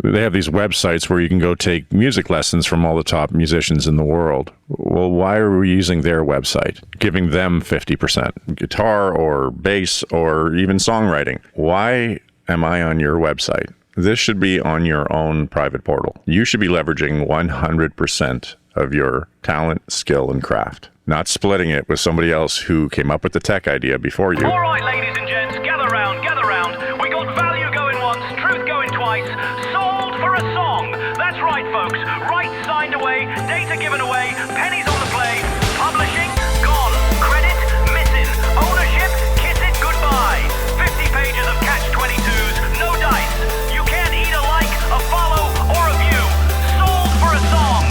They have these websites where you can go take music lessons from all the top musicians in the world. Well, why are we using their website, giving them 50%? Guitar or bass or even songwriting. Why am I on your website? This should be on your own private portal. You should be leveraging 100% of your talent, skill, and craft, not splitting it with somebody else who came up with the tech idea before you. All right, ladies and gents, gather round, gather round. We got value going once, truth going twice. Sold for a song. That's right, folks. Rights signed away, data given away, pennies on the play. Publishing, gone. Credit, missing. Ownership, kiss it goodbye. 50 pages of catch-22s, no dice. You can't eat a like, a follow, or a view. Sold for a song.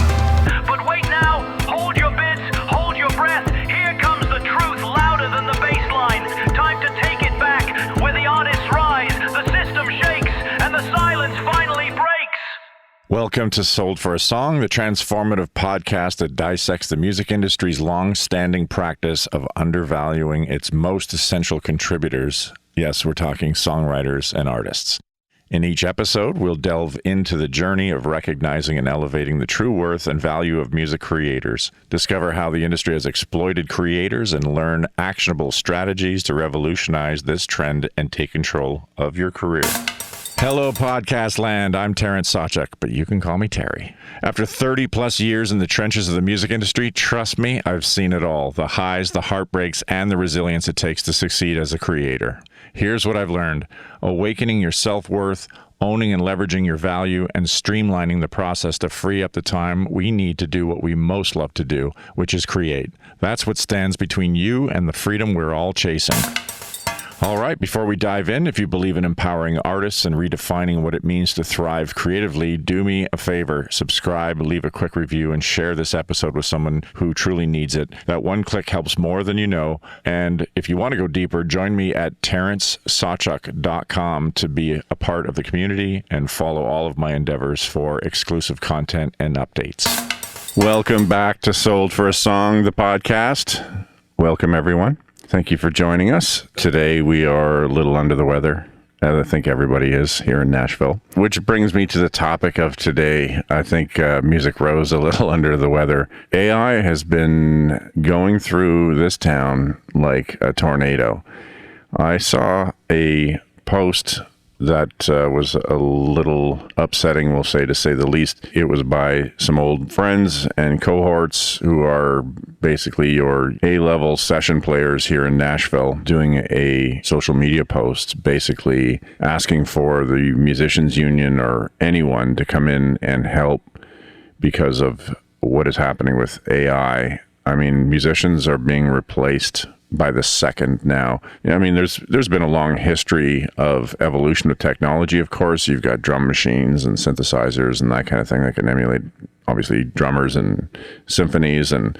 But wait now, hold your bids, hold your breath. Here comes the truth louder than the bass line. Time to take it back, where the artists rise, the system shakes, and the silence finally breaks. Welcome to Sold for a Song, the transformative podcast that dissects the music industry's long-standing practice of undervaluing its most essential contributors. Yes, we're talking songwriters and artists. In each episode, we'll delve into the journey of recognizing and elevating the true worth and value of music creators, discover how the industry has exploited creators, and learn actionable strategies to revolutionize this trend and take control of your career. Hello, podcast land. I'm Terrence Sawchuk, but you can call me Terry. After 30 plus years in the trenches of the music industry, trust me, I've seen it all. The highs, the heartbreaks, and the resilience it takes to succeed as a creator. Here's what I've learned. Awakening your self-worth, owning and leveraging your value, and streamlining the process to free up the time we need to do what we most love to do, which is create. That's what stands between you and the freedom we're all chasing. All right, before we dive in, if you believe in empowering artists and redefining what it means to thrive creatively, do me a favor, subscribe, leave a quick review, and share this episode with someone who truly needs it. That one click helps more than you know. And if you want to go deeper, join me at terrencesawchuk.com to be a part of the community and follow all of my endeavors for exclusive content and updates. Welcome back to Sold for a Song, the podcast. Welcome, everyone. Thank you for joining us. Today we are a little under the weather, as I think everybody is here in Nashville, which brings me to the topic of today. I think Music Row's a little under the weather. AI has been going through this town like a tornado. I saw a post that was a little upsetting, we'll say, to say the least. It was by some old friends and cohorts who are basically your A-level session players here in Nashville, doing a social media post basically asking for the musicians union or anyone to come in and help because of what is happening with AI. I mean, musicians are being replaced by the second now. I mean, there's been a long history of evolution of technology, of course. You've got drum machines and synthesizers and that kind of thing that can emulate, obviously, drummers and symphonies and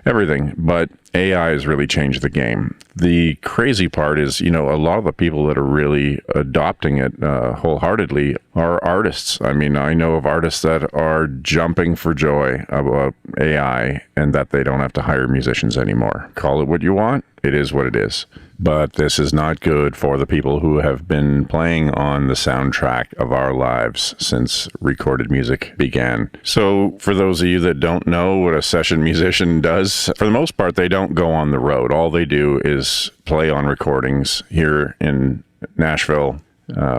everything. But AI has really changed the game. The crazy part is, a lot of the people that are really adopting it wholeheartedly are artists. I mean, I know of artists that are jumping for joy about AI and that they don't have to hire musicians anymore. Call it what you want. It is what it is. But this is not good for the people who have been playing on the soundtrack of our lives since recorded music began. So for those of you that don't know what a session musician does, for the most part, they don't go on the road. All they do is play on recordings here in Nashville.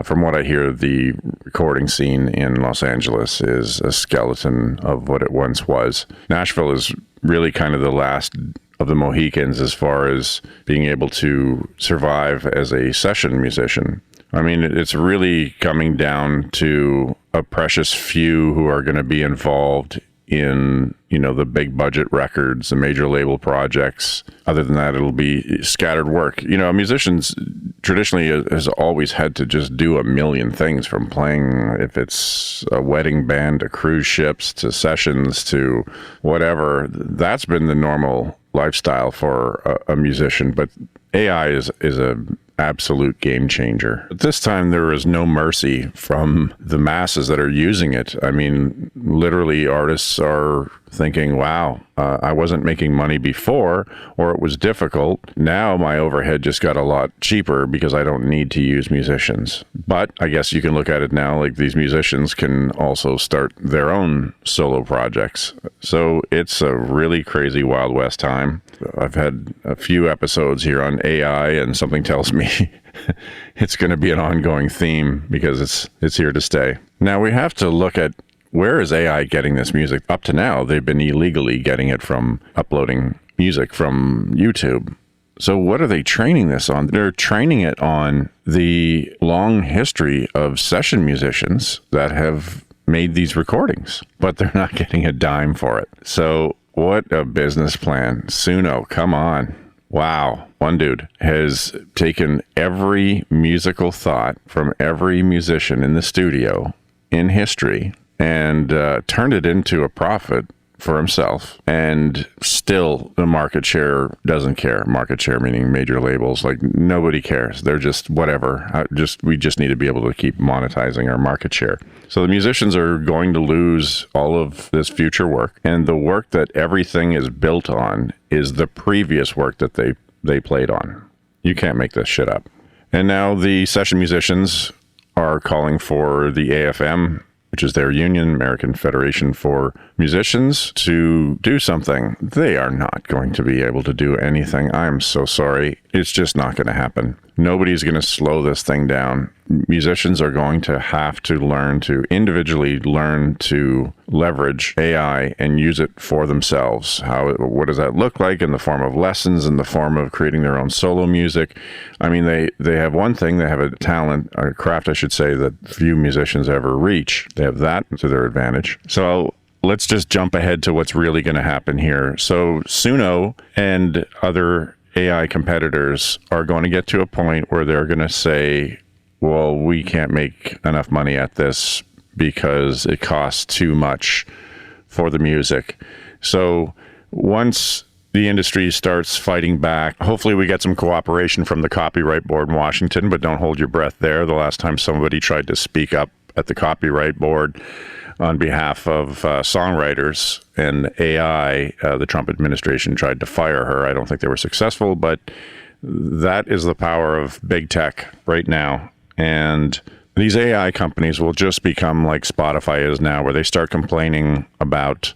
From what I hear, the recording scene in Los Angeles is a skeleton of what it once was. Nashville is really kind of the last of the Mohicans as far as being able to survive as a session musician. I mean, it's really coming down to a precious few who are going to be involved in, the big budget records, the major label projects. Other than that, it'll be scattered work. Musicians traditionally has always had to just do a million things, from playing, if it's a wedding band, to cruise ships, to sessions, to whatever. That's been the normal lifestyle for a musician. But AI is a absolute game changer. But this time there is no mercy from the masses that are using it. I mean, literally artists are thinking, wow, I wasn't making money before, or it was difficult. Now my overhead just got a lot cheaper because I don't need to use musicians. But I guess you can look at it now like these musicians can also start their own solo projects. So it's a really crazy Wild West time. I've had a few episodes here on AI, and something tells me it's going to be an ongoing theme because it's here to stay. Now we have to look at, where is AI getting this music? Up to now, they've been illegally getting it from uploading music from YouTube. So what are they training this on? They're training it on the long history of session musicians that have made these recordings, but they're not getting a dime for it. So what a business plan. Suno, come on. Wow. One dude has taken every musical thought from every musician in the studio in history and turned it into a profit for himself. And still the market share doesn't care. Market share meaning major labels, like nobody cares. They're just whatever. We just need to be able to keep monetizing our market share. So the musicians are going to lose all of this future work. And the work that everything is built on is the previous work that they played on. You can't make this shit up. And now the session musicians are calling for the AFM, which is their union, American Federation for Musicians, to do something. They are not going to be able to do anything. I'm so sorry. It's just not going to happen. Nobody's going to slow this thing down. Musicians are going to have to individually learn to leverage AI and use it for themselves. What does that look like in the form of lessons, in the form of creating their own solo music? I mean, they have one thing. They have a talent, a craft, I should say, that few musicians ever reach. They have that to their advantage. So let's just jump ahead to what's really going to happen here. So Suno and other AI competitors are going to get to a point where they're going to say, well, we can't make enough money at this because it costs too much for the music. So once the industry starts fighting back, hopefully we get some cooperation from the Copyright Board in Washington, but don't hold your breath there. The last time somebody tried to speak up at the Copyright Board on behalf of songwriters and AI, the Trump administration tried to fire her. I don't think they were successful, but that is the power of big tech right now. And these AI companies will just become like Spotify is now, where they start complaining about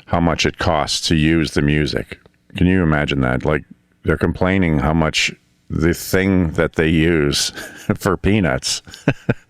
how much it costs to use the music. Can you imagine that? Like, they're complaining how much the thing that they use for peanuts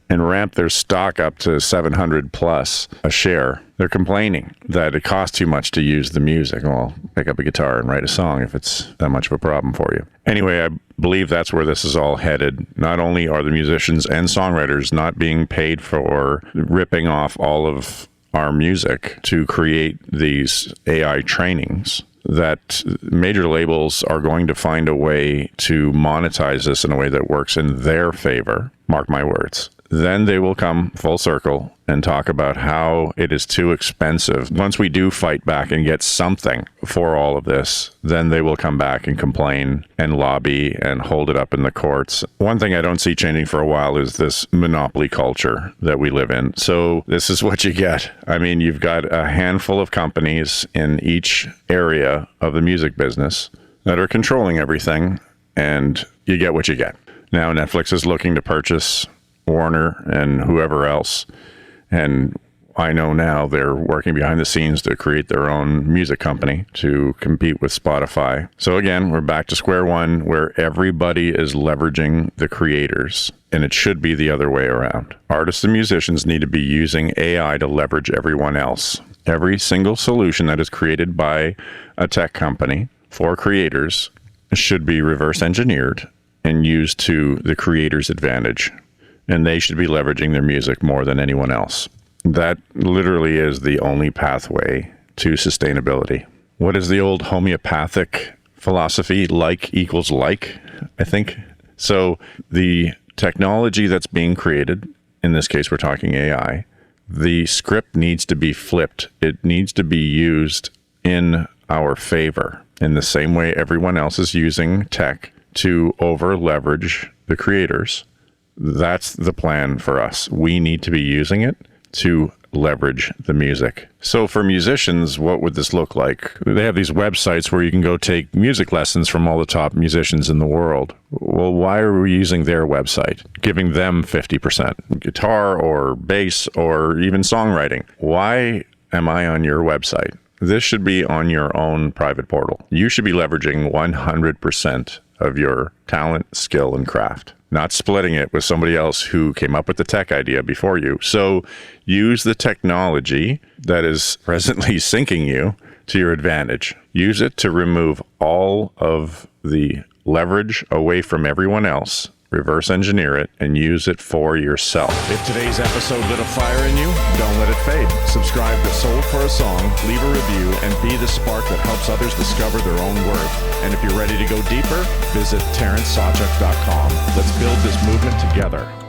and ramp their stock up to 700 plus a share. They're complaining that it costs too much to use the music. Well, pick up a guitar and write a song if it's that much of a problem for you. Anyway, I believe that's where this is all headed. Not only are the musicians and songwriters not being paid for ripping off all of our music to create these AI trainings, that major labels are going to find a way to monetize this in a way that works in their favor. Mark my words. Then they will come full circle and talk about how it is too expensive. Once we do fight back and get something for all of this, then they will come back and complain and lobby and hold it up in the courts. One thing I don't see changing for a while is this monopoly culture that we live in. So this is what you get. I mean, you've got a handful of companies in each area of the music business that are controlling everything, and you get what you get. Now Netflix is looking to purchase Warner and whoever else. And I know now they're working behind the scenes to create their own music company to compete with Spotify. So again, we're back to square one, where everybody is leveraging the creators, and it should be the other way around. Artists and musicians need to be using AI to leverage everyone else. Every single solution that is created by a tech company for creators should be reverse engineered and used to the creator's advantage. And they should be leveraging their music more than anyone else. That literally is the only pathway to sustainability. What is the old homeopathic philosophy? Like equals like, I think. So the technology that's being created, in this case we're talking AI, the script needs to be flipped. It needs to be used in our favor, in the same way everyone else is using tech to over leverage the creators. That's the plan for us. We need to be using it to leverage the music. So for musicians, what would this look like? They have these websites where you can go take music lessons from all the top musicians in the world. Well, why are we using their website? Giving them 50%, guitar or bass or even songwriting. Why am I on your website? This should be on your own private portal. You should be leveraging 100% of your talent, skill, and craft, not splitting it with somebody else who came up with the tech idea before you. So use the technology that is presently syncing you to your advantage. Use it to remove all of the leverage away from everyone else. Reverse engineer it and use it for yourself. If today's episode lit a fire in you, don't let it fade. Subscribe to Sold for a Song, leave a review, and be the spark that helps others discover their own worth. And if you're ready to go deeper, visit TerrenceSawchuk.com. Let's build this movement together.